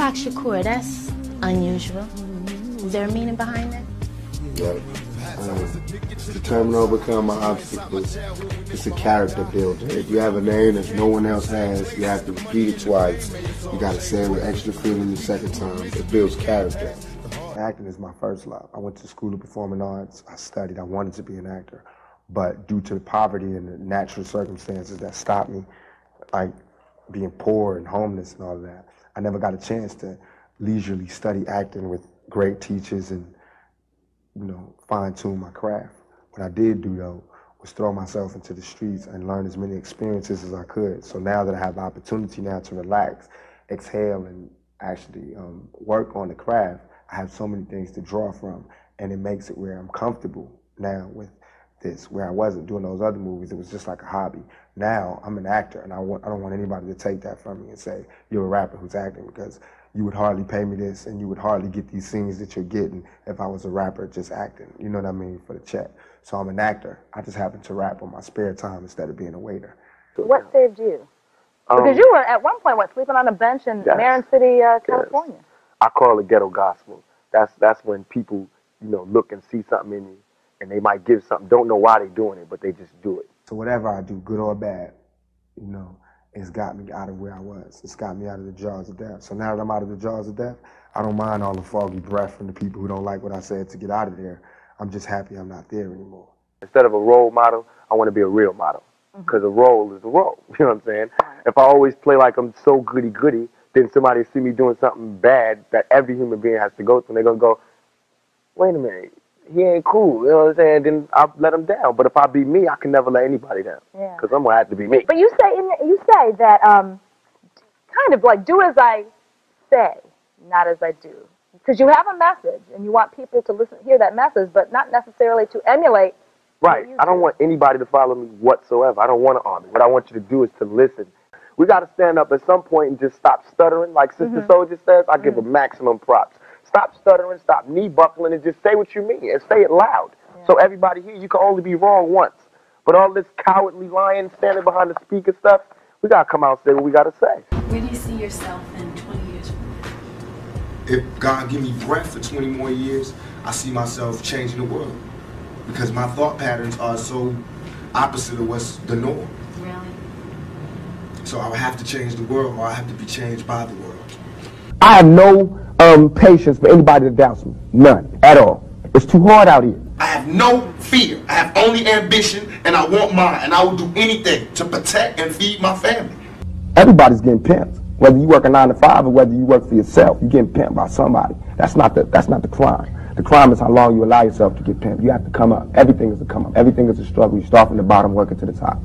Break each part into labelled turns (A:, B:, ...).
A: 2PAC Shakur, that's unusual. Is there a meaning behind that?
B: Yeah. Determined to overcome my obstacles. It's a character builder. If you have a name that no one else has, you have to repeat it twice. You got to say it with extra feeling the second time. It builds character. Acting is my first love. I went to school of performing arts. I studied. I wanted to be an actor. But due to the poverty and the natural circumstances that stopped me, like being poor and homeless and all of that, I never got a chance to leisurely study acting with great teachers and, you know, fine-tune my craft. What I did do, though, was throw myself into the streets and learn as many experiences as I could. So now that I have the opportunity now to relax, exhale, and actually work on the craft, I have so many things to draw from, and it makes it where I'm comfortable now with this, where I wasn't doing those other movies. It was just like a hobby. Now I'm an actor, and I don't want anybody to take that from me and say, you're a rapper who's acting, because you would hardly pay me this, and you would hardly get these scenes that you're getting if I was a rapper just acting, you know what I mean, for the check. So I'm an actor. I just happen to rap on my spare time instead of being a waiter.
C: What saved you? Because you were at one point, sleeping on a bench in Marin City, California.
D: Yes. I call it ghetto gospel. That's when people, you know, look and see something in you, and they might give something, don't know why they're doing it, but they just do it.
B: So whatever I do, good or bad, you know, it's got me out of where I was. It's got me out of the jaws of death. So now that I'm out of the jaws of death, I don't mind all the foggy breath from the people who don't like what I said to get out of there. I'm just happy I'm not there anymore.
D: Instead of a role model, I want to be a real model. Because a role is a role, you know what I'm saying? If I always play like I'm so goody-goody, then somebody see me doing something bad that every human being has to go through, and they're going to go, wait a minute, he ain't cool, you know what I'm saying? Then I'll let him down. But if I be me, I can never let anybody down. Yeah. Because I'm going to have to be me.
C: But you say that kind of like do as I say, not as I do. Because you have a message, and you want people to hear that message, but not necessarily to emulate.
D: Right. I don't want anybody to follow me whatsoever. I don't want an army. What I want you to do is to listen. We got to stand up at some point and just stop stuttering. Like Sister Soldier says, I give a maximum props. Stop stuttering, stop knee buckling, and just say what you mean, and say it loud. Yeah. So everybody here, you can only be wrong once. But all this cowardly lying, standing behind the speaker stuff, we got to come out and say what we got to say.
E: Where do you see yourself in 20 years from now?
B: If God give me breath for 20 more years, I see myself changing the world. Because my thought patterns are so opposite of what's the norm.
E: Really?
B: So I would have to change the world, or I have to be changed by the world.
D: I have no patience for anybody that doubts me. None. At all. It's too hard out here.
B: I have no fear. I have only ambition, and I want mine. And I will do anything to protect and feed my family.
D: Everybody's getting pimped. Whether you work a 9 to 5 or whether you work for yourself, you're getting pimped by somebody. That's not the crime. The crime is how long you allow yourself to get pimped. You have to come up. Everything is a come up. Everything is a struggle. You start from the bottom, working to the top.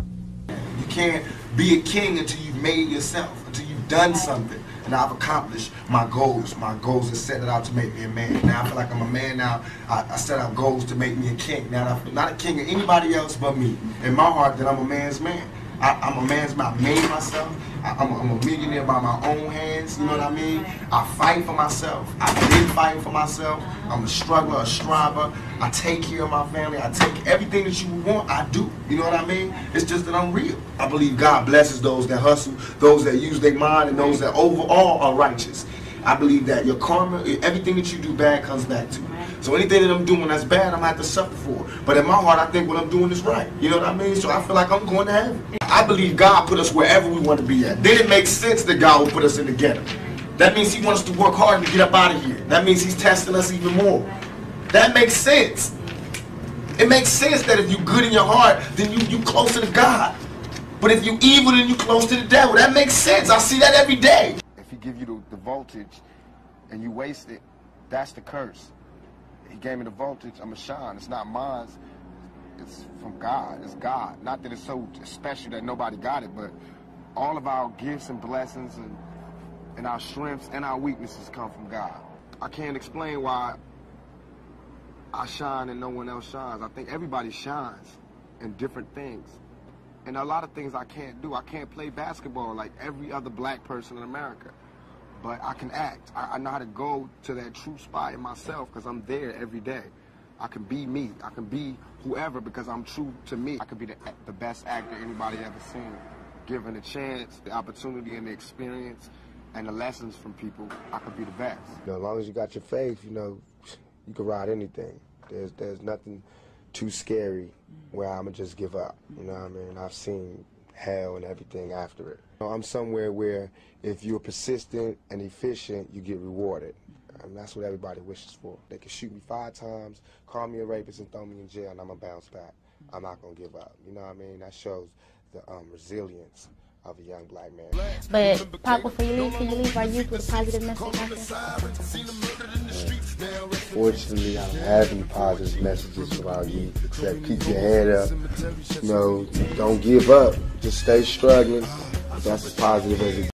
B: You can't be a king until you've made yourself, until you've done something. And I've accomplished my goals. My goals are set out to make me a man. Now I feel like I'm a man now. I set out goals to make me a king. Now I'm not a king of anybody else but me. In my heart, that I'm a man's man. I'm a man's man. I made myself. I'm a millionaire by my own hands, you know what I mean? I fight for myself. I've been fighting for myself. I'm a struggler, a striver. I take care of my family. I take everything that you want, I do. You know what I mean? It's just that I'm real. I believe God blesses those that hustle, those that use their mind, and those that overall are righteous. I believe that your karma, everything that you do bad comes back to you. So anything that I'm doing that's bad, I'm going to have to suffer for. But in my heart, I think what I'm doing is right. You know what I mean? So I feel like I'm going to heaven. I believe God put us wherever we want to be at. Then it makes sense that God will put us in the ghetto. That means he wants us to work hard to get up out of here. That means he's testing us even more. That makes sense. It makes sense that if you're good in your heart, then you closer to God. But if you're evil, then you're close to the devil. That makes sense. I see that every day.
F: If he give you the voltage and you waste it, that's the curse. He gave me the voltage, I'm a shine. It's not mine. It's from God. It's God. Not that it's so special that nobody got it, but all of our gifts and blessings and our strengths and our weaknesses come from God. I can't explain why I shine and no one else shines. I think everybody shines in different things. And a lot of things I can't do. I can't play basketball like every other black person in America. But I can act. I know how to go to that true spot in myself because I'm there every day. I can be me. I can be whoever because I'm true to me. I could be the best actor anybody ever seen. Given the chance, the opportunity, and the experience, and the lessons from people, I could be the best.
B: You know, as long as you got your faith, you know, you can ride anything. There's nothing too scary where I'm gonna just give up. You know what I mean? I've seen hell and everything after it. You know, I'm somewhere where if you're persistent and efficient, you get rewarded. And that's what everybody wishes for. They can shoot me 5 times, call me a rapist and throw me in jail, and I'm gonna bounce back. I'm not gonna give up. You know what I mean? That shows the resilience of a young black man.
A: But, Pop, before you leave, can you leave our youth with a positive message out there?
B: Fortunately, I don't have any positive messages for our youth except keep your head up. You know, don't give up. Just stay struggling. That's as positive as it